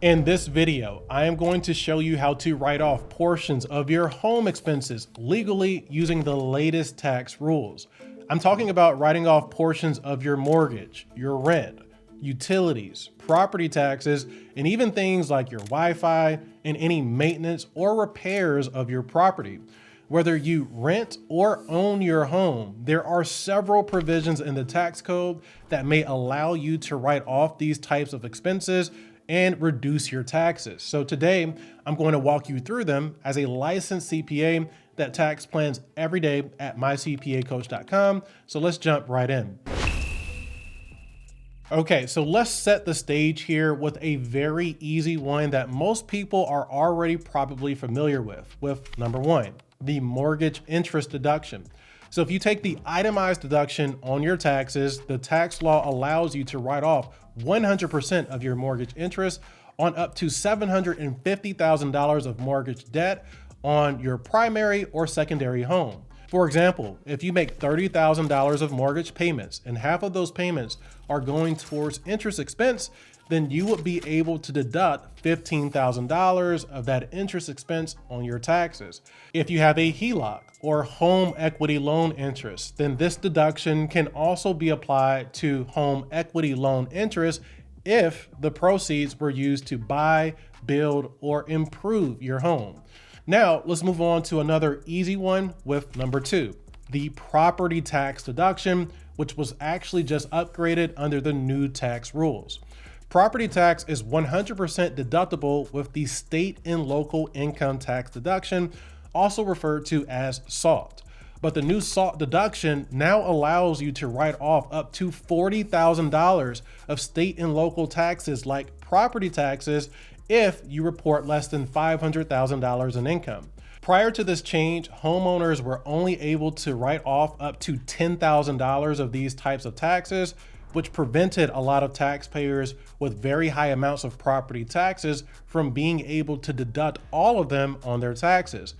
In this video, I am going to show you how to write off portions of your home expenses legally using the latest tax rules. I'm talking about writing off portions of your mortgage, your rent, utilities, property taxes, and even things like your Wi-Fi and any maintenance or repairs of your property. Whether you rent or own your home, there are several provisions in the tax code that may allow you to write off these types of expenses and reduce your taxes. So today, I'm going to walk you through them as a licensed CPA that tax plans every day at mycpacoach.com. So let's jump right in. Okay, so let's set the stage here with a very easy one that most people are already probably familiar with number one, the mortgage interest deduction. So if you take the itemized deduction on your taxes, the tax law allows you to write off 100% of your mortgage interest on up to $750,000 of mortgage debt on your primary or secondary home. For example, if you make $30,000 of mortgage payments and half of those payments are going towards interest expense, then you would be able to deduct $15,000 of that interest expense on your taxes. If you have a HELOC or home equity loan interest, then this deduction can also be applied to home equity loan interest if the proceeds were used to buy, build, or improve your home. Now, let's move on to another easy one with number two, the property tax deduction, which was actually just upgraded under the new tax rules. Property tax is 100% deductible with the state and local income tax deduction, also referred to as SALT. But the new SALT deduction now allows you to write off up to $40,000 of state and local taxes like property taxes if you report less than $500,000 in income. Prior to this change, homeowners were only able to write off up to $10,000 of these types of taxes, which prevented a lot of taxpayers with very high amounts of property taxes from being able to deduct all of them on their taxes.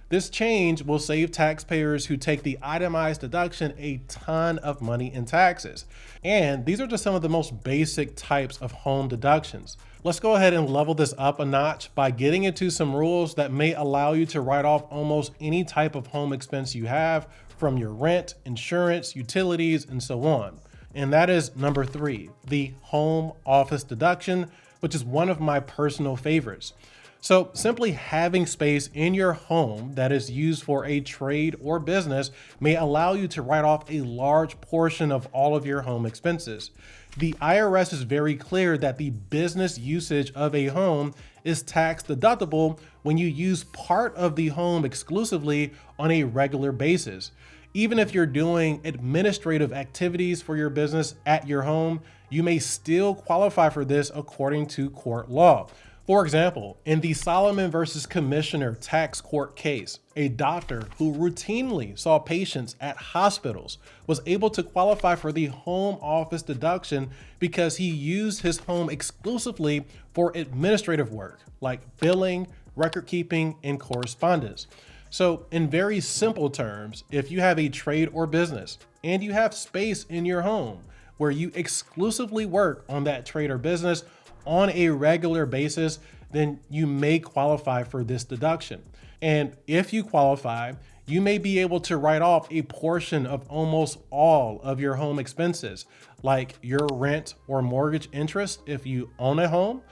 This change will save taxpayers who take the itemized deduction a ton of money in taxes. And these are just some of the most basic types of home deductions. Let's go ahead and level this up a notch by getting into some rules that may allow you to write off almost any type of home expense you have, from your rent, insurance, utilities, and so on. And that is number three, the home office deduction, which is one of my personal favorites. So simply having space in your home that is used for a trade or business may allow you to write off a large portion of all of your home expenses. The IRS is very clear that the business usage of a home is tax deductible when you use part of the home exclusively on a regular basis. Even if you're doing administrative activities for your business at your home, you may still qualify for this according to court law. For example, in the Solomon versus Commissioner tax court case, a doctor who routinely saw patients at hospitals was able to qualify for the home office deduction because he used his home exclusively for administrative work like billing, record keeping, and correspondence. So in very simple terms, if you have a trade or business and you have space in your home where you exclusively work on that trade or business on a regular basis, then you may qualify for this deduction. And if you qualify, you may be able to write off a portion of almost all of your home expenses, like your rent or mortgage interest if you own a home,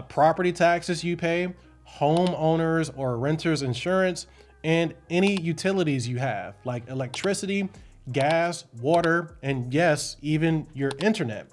property taxes you pay, homeowners or renters insurance, and any utilities you have, like electricity, gas, water, and yes, even your internet,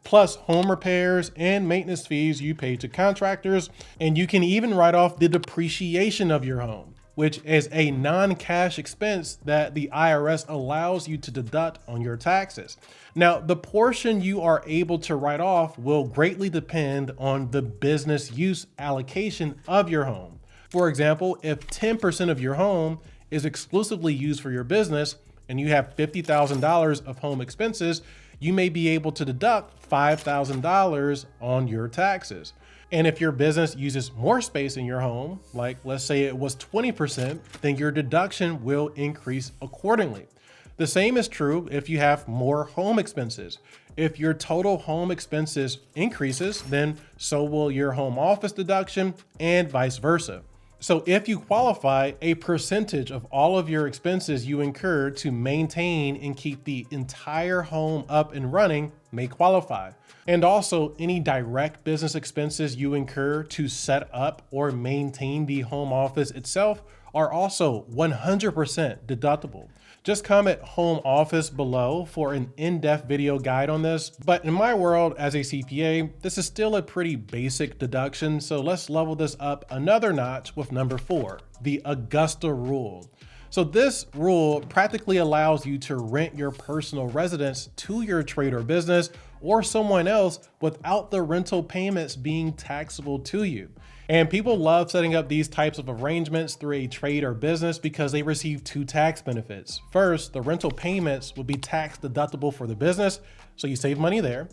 plus home repairs and maintenance fees you pay to contractors. And you can even write off the depreciation of your home, which is a non-cash expense that the IRS allows you to deduct on your taxes. Now, the portion you are able to write off will greatly depend on the business use allocation of your home. For example, if 10% of your home is exclusively used for your business and you have $50,000 of home expenses, you may be able to deduct $5,000 on your taxes. And if your business uses more space in your home, like let's say it was 20%, then your deduction will increase accordingly. The same is true if you have more home expenses If your total home expenses increases, then so will your home office deduction and vice versa. So if you qualify, a percentage of all of your expenses you incur to maintain and keep the entire home up and running may qualify. And also any direct business expenses you incur to set up or maintain the home office itself are also 100% deductible. Just comment home office below for an in-depth video guide on this. But in my world as a CPA, this is still a pretty basic deduction. So let's level this up another notch with number 4, the Augusta Rule. So this rule practically allows you to rent your personal residence to your trade or business or someone else without the rental payments being taxable to you. And people love setting up these types of arrangements through a trade or business because they receive 2 tax benefits. First, the rental payments will be tax deductible for the business, so you save money there.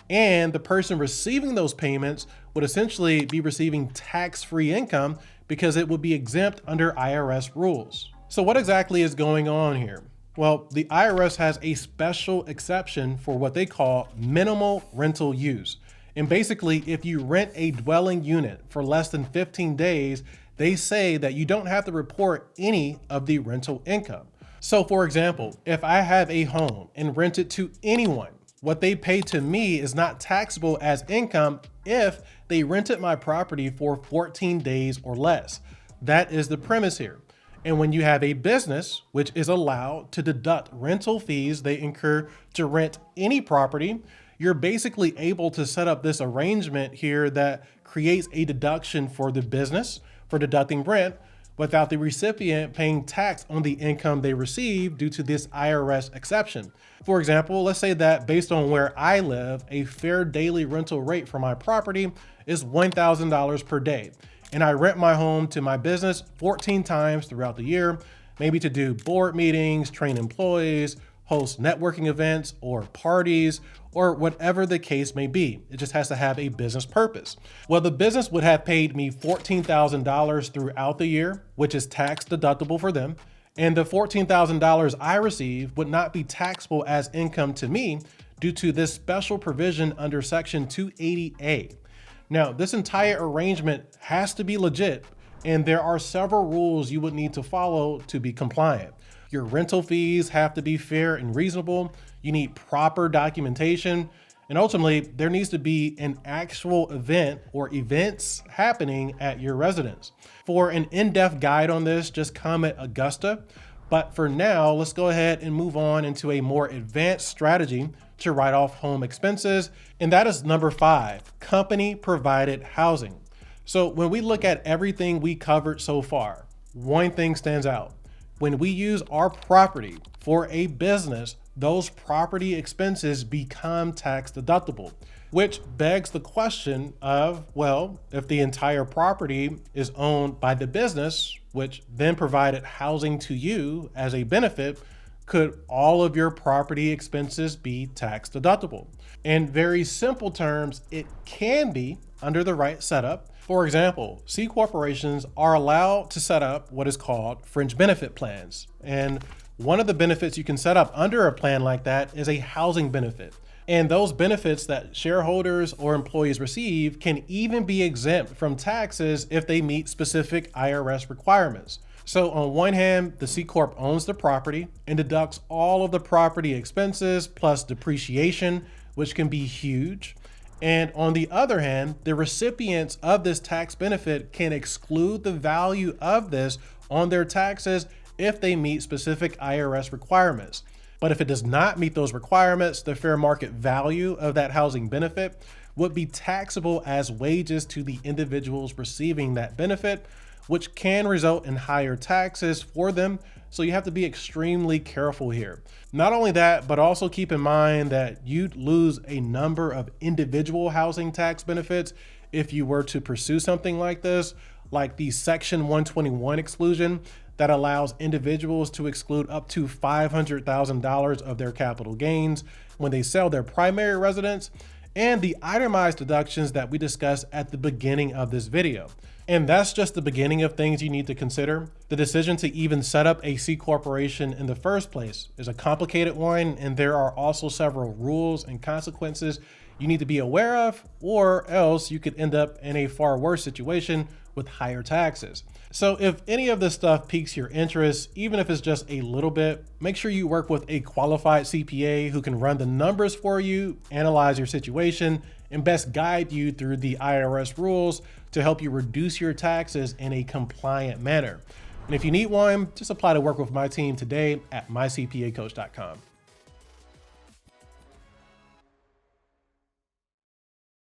And the person receiving those payments would essentially be receiving tax-free income because it would be exempt under IRS rules. So what exactly is going on here? Well, the IRS has a special exception for what they call minimal rental use. And basically, if you rent a dwelling unit for less than 15 days, they say that you don't have to report any of the rental income. So for example, if I have a home and rent it to anyone, what they pay to me is not taxable as income if they rented my property for 14 days or less. That is the premise here. And when you have a business, which is allowed to deduct rental fees they incur to rent any property, you're basically able to set up this arrangement here that creates a deduction for the business for deducting rent without the recipient paying tax on the income they receive due to this IRS exception. For example, let's say that based on where I live, a fair daily rental rate for my property is $1,000 per day. And I rent my home to my business 14 times throughout the year, maybe to do board meetings, train employees, host networking events or parties, or whatever the case may be. It just has to have a business purpose. Well, the business would have paid me $14,000 throughout the year, which is tax deductible for them. And the $14,000 I receive would not be taxable as income to me due to this special provision under Section 280A. Now, this entire arrangement has to be legit, and there are several rules you would need to follow to be compliant. Your rental fees have to be fair and reasonable. You need proper documentation. And ultimately, there needs to be an actual event or events happening at your residence. For an in-depth guide on this, just comment Augusta. But for now, let's go ahead and move on into a more advanced strategy to write off home expenses. And that is number 5, company provided housing. So when we look at everything we covered so far, one thing stands out. When we use our property for a business, those property expenses become tax deductible, which begs the question of, well, if the entire property is owned by the business, which then provided housing to you as a benefit, could all of your property expenses be tax deductible? In very simple terms, it can be under the right setup. For example, C corporations are allowed to set up what is called fringe benefit plans. And one of the benefits you can set up under a plan like that is a housing benefit. And those benefits that shareholders or employees receive can even be exempt from taxes if they meet specific IRS requirements. So on one hand, the C Corp owns the property and deducts all of the property expenses plus depreciation, which can be huge. And on the other hand, the recipients of this tax benefit can exclude the value of this on their taxes if they meet specific IRS requirements. But if it does not meet those requirements, the fair market value of that housing benefit would be taxable as wages to the individuals receiving that benefit, which can result in higher taxes for them. So you have to be extremely careful here. Not only that, but also keep in mind that you'd lose a number of individual housing tax benefits if you were to pursue something like this, like the Section 121 exclusion that allows individuals to exclude up to $500,000 of their capital gains when they sell their primary residence. and the itemized deductions that we discussed at the beginning of this video. And that's just the beginning of things you need to consider. The decision to even set up a C corporation in the first place is a complicated one, and there are also several rules and consequences you need to be aware of, or else you could end up in a far worse situation with higher taxes. So if any of this stuff piques your interest, even if it's just a little bit, make sure you work with a qualified CPA who can run the numbers for you, analyze your situation, and best guide you through the IRS rules to help you reduce your taxes in a compliant manner. And if you need one, just apply to work with my team today at mycpacoach.com.